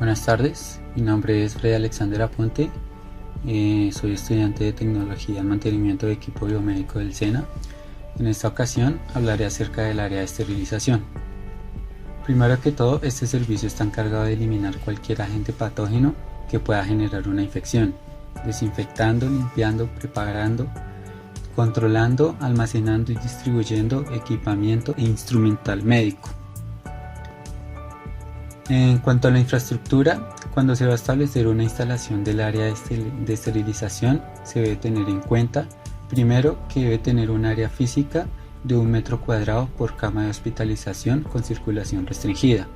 Buenas tardes, mi nombre es Freddy Alexander Aponte, soy estudiante de Tecnología en Mantenimiento de Equipo Biomédico del SENA. En esta ocasión hablaré acerca del área de esterilización. Primero que todo, este servicio está encargado de eliminar cualquier agente patógeno que pueda generar una infección, desinfectando, limpiando, preparando, controlando, almacenando y distribuyendo equipamiento e instrumental médico. En cuanto a la infraestructura, cuando se va a establecer una instalación del área de esterilización, se debe tener en cuenta, primero, que debe tener un área física de 1 metro cuadrado por cama de hospitalización con circulación restringida.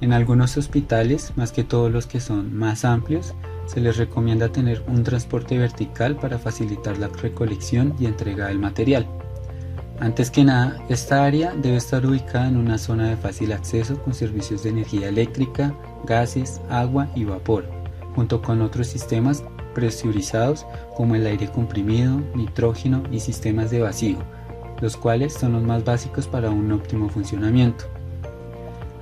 En algunos hospitales, más que todos los que son más amplios, se les recomienda tener un transporte vertical para facilitar la recolección y entrega del material. Antes que nada, esta área debe estar ubicada en una zona de fácil acceso con servicios de energía eléctrica, gases, agua y vapor, junto con otros sistemas presurizados como el aire comprimido, nitrógeno y sistemas de vacío, los cuales son los más básicos para un óptimo funcionamiento.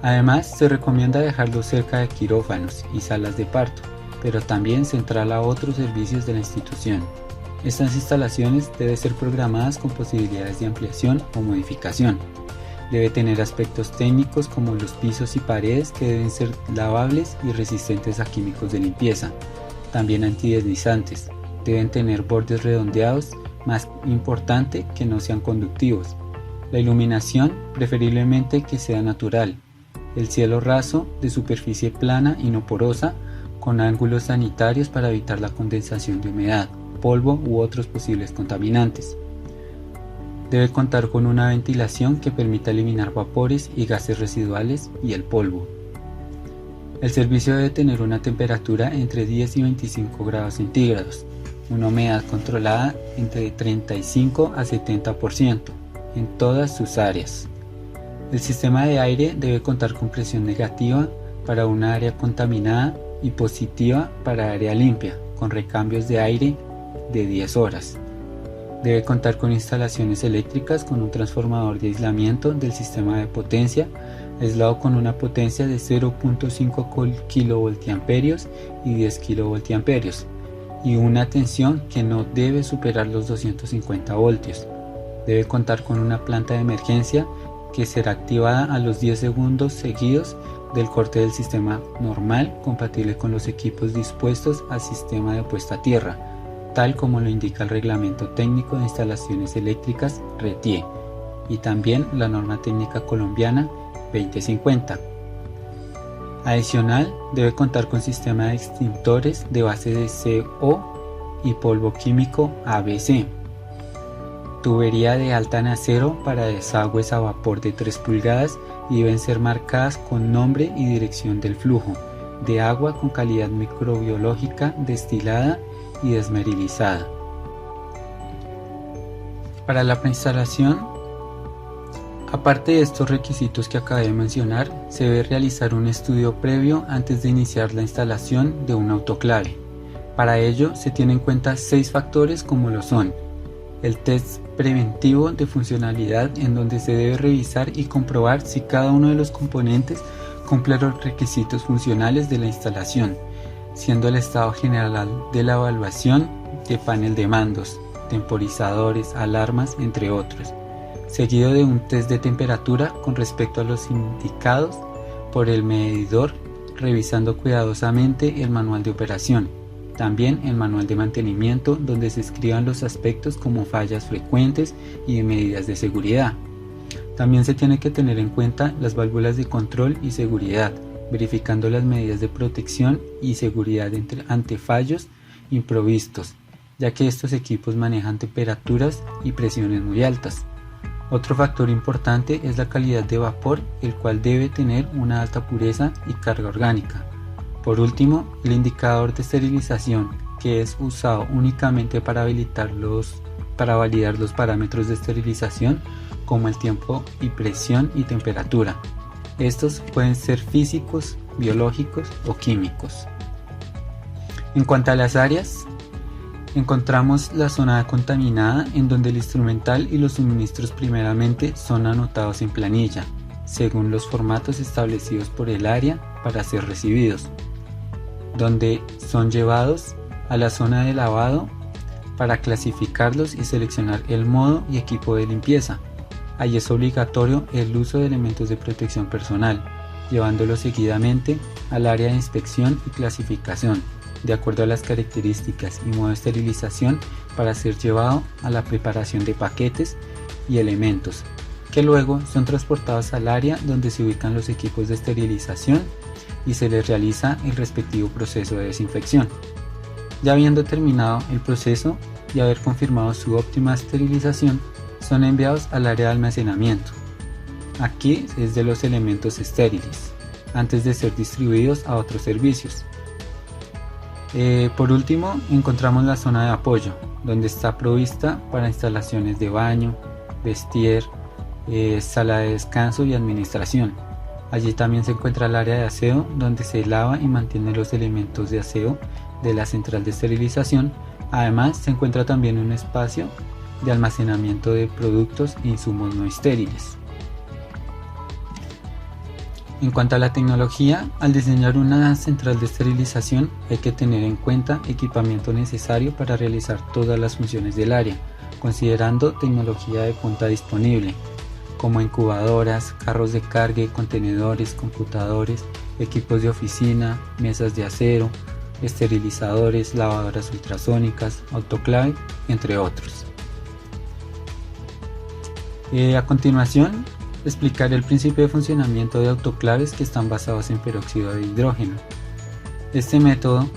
Además, se recomienda dejarlo cerca de quirófanos y salas de parto, pero también central a otros servicios de la institución. Estas instalaciones deben ser programadas con posibilidades de ampliación o modificación. Debe tener aspectos técnicos como los pisos y paredes que deben ser lavables y resistentes a químicos de limpieza. También antideslizantes. Deben tener bordes redondeados, más importante que no sean conductivos. La iluminación preferiblemente que sea natural. El cielo raso, de superficie plana y no porosa, con ángulos sanitarios para evitar la condensación de humedad, polvo u otros posibles contaminantes. Debe contar con una ventilación que permita eliminar vapores y gases residuales y el polvo. El servicio debe tener una temperatura entre 10 y 25 grados centígrados, una humedad controlada entre 35 a 70% en todas sus áreas. El sistema de aire debe contar con presión negativa para una área contaminada y positiva para área limpia, con recambios de aire de 10 horas. Debe contar con instalaciones eléctricas con un transformador de aislamiento del sistema de potencia, aislado con una potencia de 0.5 kVA y 10 kVA, y una tensión que no debe superar los 250 voltios. Debe contar con una planta de emergencia que será activada a los 10 segundos seguidos del corte del sistema normal, compatible con los equipos dispuestos al sistema de puesta a tierra, tal como lo indica el Reglamento Técnico de Instalaciones Eléctricas RETIE y también la Norma Técnica Colombiana 2050. Adicional, debe contar con sistema de extintores de base de CO y polvo químico ABC, tubería de alta en acero para desagües a vapor de 3 pulgadas y deben ser marcadas con nombre y dirección del flujo de agua con calidad microbiológica destilada y desmineralizada. Para la preinstalación, aparte de estos requisitos que acabé de mencionar, se debe realizar un estudio previo antes de iniciar la instalación de un autoclave. Para ello se tienen en cuenta 6 factores como lo son: el test preventivo de funcionalidad, en donde se debe revisar y comprobar si cada uno de los componentes cumple los requisitos funcionales de la instalación, siendo el estado general de la evaluación de panel de mandos, temporizadores, alarmas, entre otros, seguido de un test de temperatura con respecto a los indicados por el medidor, revisando cuidadosamente el manual de operación. También el manual de mantenimiento, donde se escriban los aspectos como fallas frecuentes y de medidas de seguridad. También se tiene que tener en cuenta las válvulas de control y seguridad, verificando las medidas de protección y seguridad ante fallos imprevistos, ya que estos equipos manejan temperaturas y presiones muy altas. Otro factor importante es la calidad de vapor, el cual debe tener una alta pureza y carga orgánica. Por último, el indicador de esterilización, que es usado únicamente para validar los parámetros de esterilización, como el tiempo y presión y temperatura. Estos pueden ser físicos, biológicos o químicos. En cuanto a las áreas, encontramos la zona contaminada, en donde el instrumental y los suministros primeramente son anotados en planilla, según los formatos establecidos por el área para ser recibidos, donde son llevados a la zona de lavado para clasificarlos y seleccionar el modo y equipo de limpieza. Allí es obligatorio el uso de elementos de protección personal, llevándolos seguidamente al área de inspección y clasificación, de acuerdo a las características y modo de esterilización, para ser llevado a la preparación de paquetes y elementos, que luego son transportados al área donde se ubican los equipos de esterilización y se les realiza el respectivo proceso de desinfección. Ya habiendo terminado el proceso y haber confirmado su óptima esterilización, son enviados al área de almacenamiento. Aquí es de los elementos estériles, antes de ser distribuidos a otros servicios. Por último, encontramos la zona de apoyo, donde está provista para instalaciones de baño, vestier, sala de descanso y administración. Allí también se encuentra el área de aseo, donde se lava y mantiene los elementos de aseo de la central de esterilización. Además, se encuentra también un espacio de almacenamiento de productos e insumos no estériles. En cuanto a la tecnología, al diseñar una central de esterilización hay que tener en cuenta equipamiento necesario para realizar todas las funciones del área, considerando tecnología de punta disponible, como incubadoras, carros de carga, contenedores, computadores, equipos de oficina, mesas de acero, esterilizadores, lavadoras ultrasónicas, autoclave, entre otros. A continuación, explicaré el principio de funcionamiento de autoclaves que están basados en peróxido de hidrógeno. Este método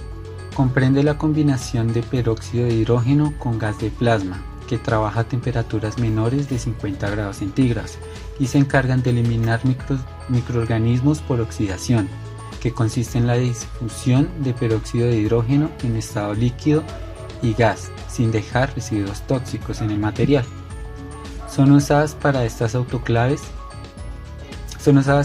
comprende la combinación de peróxido de hidrógeno con gas de plasma, que trabaja a temperaturas menores de 50 grados centígrados y se encargan de eliminar microorganismos por oxidación, que consiste en la difusión de peróxido de hidrógeno en estado líquido y gas, sin dejar residuos tóxicos en el material. Son usadas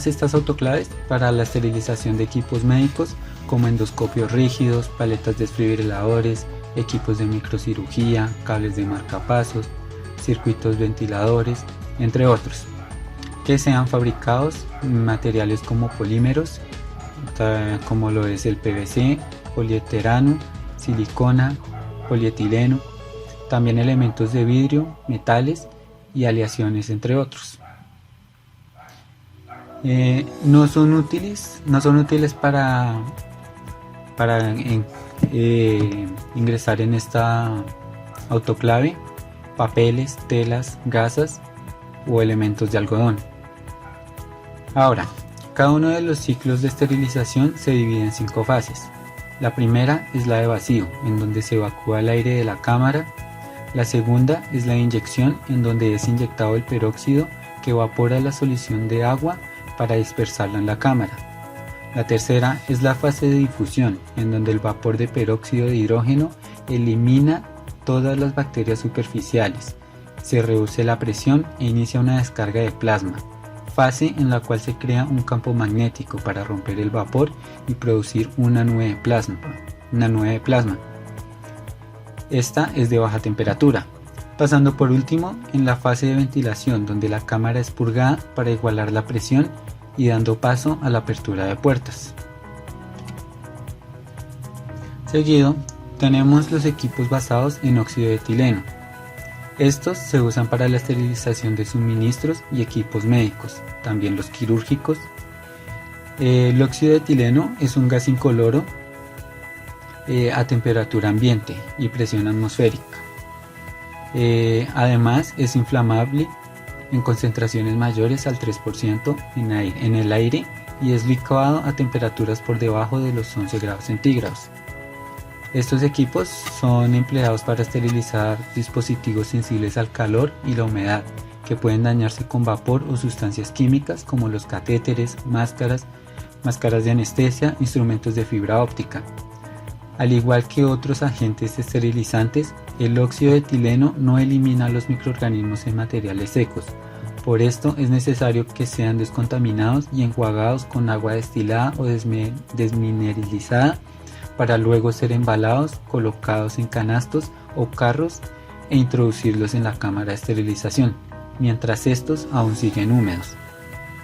estas autoclaves para la esterilización de equipos médicos como endoscopios rígidos, paletas desfibriladores, equipos de microcirugía, cables de marcapasos, circuitos ventiladores, entre otros, que sean fabricados en materiales como polímeros, como lo es el PVC, polieterano, silicona, polietileno, también elementos de vidrio, metales y aleaciones, entre otros. No son útiles para ingresar en esta autoclave papeles, telas, gasas o elementos de algodón. Ahora, cada uno de los ciclos de esterilización se divide en 5 fases. La primera es la de vacío, en donde se evacúa el aire de la cámara. La segunda es la de inyección, en donde es inyectado el peróxido que evapora la solución de agua para dispersarla en la cámara. La tercera es la fase de difusión, en donde el vapor de peróxido de hidrógeno elimina todas las bacterias superficiales, se reduce la presión e inicia una descarga de plasma, fase en la cual se crea un campo magnético para romper el vapor y producir una nube de plasma. Esta es de baja temperatura, pasando por último en la fase de ventilación, donde la cámara es purgada para igualar la presión y dando paso a la apertura de puertas. Seguido, tenemos los equipos basados en óxido de etileno. Estos se usan para la esterilización de suministros y equipos médicos, también los quirúrgicos. El óxido de etileno es un gas incoloro a temperatura ambiente y presión atmosférica. Además es inflamable en concentraciones mayores al 3% en el aire y es licuado a temperaturas por debajo de los 11 grados centígrados. Estos equipos son empleados para esterilizar dispositivos sensibles al calor y la humedad, que pueden dañarse con vapor o sustancias químicas como los catéteres, máscaras de anestesia, instrumentos de fibra óptica. Al igual que otros agentes esterilizantes, el óxido de etileno no elimina los microorganismos en materiales secos. Por esto es necesario que sean descontaminados y enjuagados con agua destilada o desmineralizada para luego ser embalados, colocados en canastos o carros e introducirlos en la cámara de esterilización, mientras estos aún siguen húmedos.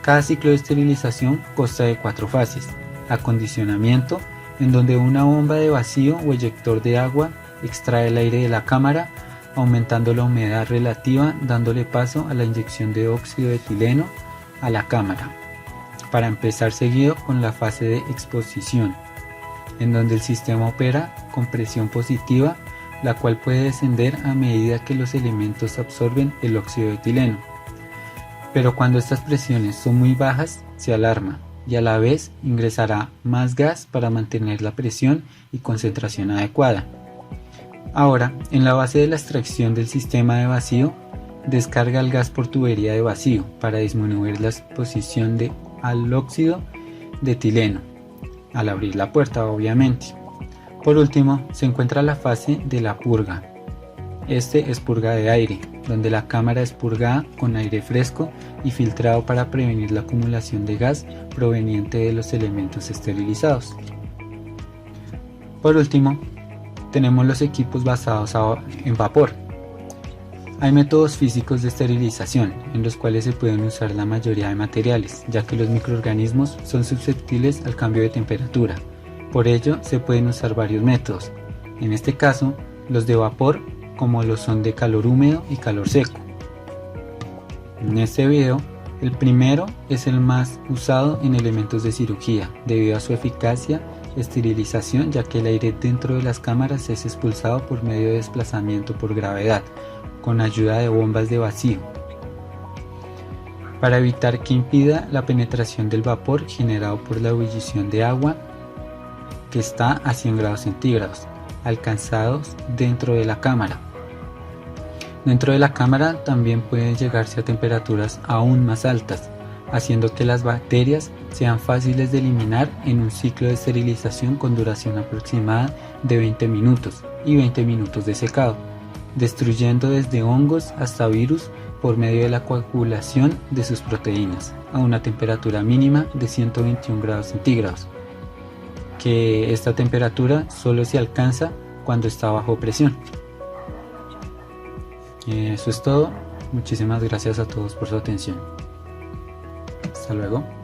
Cada ciclo de esterilización consta de 4 fases. acondicionamiento, en donde una bomba de vacío o eyector de agua extrae el aire de la cámara, aumentando la humedad relativa, dándole paso a la inyección de óxido de etileno a la cámara, para empezar seguido con la fase de exposición, en donde el sistema opera con presión positiva, la cual puede descender a medida que los elementos absorben el óxido de etileno. Pero cuando estas presiones son muy bajas, se alarma y a la vez ingresará más gas para mantener la presión y concentración adecuada. Ahora, en la base de la extracción del sistema de vacío, descarga el gas por tubería de vacío para disminuir la exposición al óxido de etileno, al abrir la puerta obviamente. Por último, se encuentra la fase de la purga. Este es purga de aire, donde la cámara es purgada con aire fresco y filtrado para prevenir la acumulación de gas proveniente de los elementos esterilizados. Por último, tenemos los equipos basados en vapor. Hay métodos físicos de esterilización en los cuales se pueden usar la mayoría de materiales, ya que los microorganismos son susceptibles al cambio de temperatura. Por ello, se pueden usar varios métodos. En este caso, los de vapor, como lo son de calor húmedo y calor seco. En este video, el primero es el más usado en elementos de cirugía, debido a su eficacia esterilización, ya que el aire dentro de las cámaras es expulsado por medio de desplazamiento por gravedad, con ayuda de bombas de vacío, para evitar que impida la penetración del vapor generado por la ebullición de agua que está a 100 grados centígrados, alcanzados dentro de la cámara. Dentro de la cámara también pueden llegarse a temperaturas aún más altas, haciendo que las bacterias sean fáciles de eliminar en un ciclo de esterilización con duración aproximada de 20 minutos y 20 minutos de secado, destruyendo desde hongos hasta virus por medio de la coagulación de sus proteínas a una temperatura mínima de 121 grados centígrados, que esta temperatura solo se alcanza cuando está bajo presión. Eso es todo. Muchísimas gracias a todos por su atención. Hasta luego.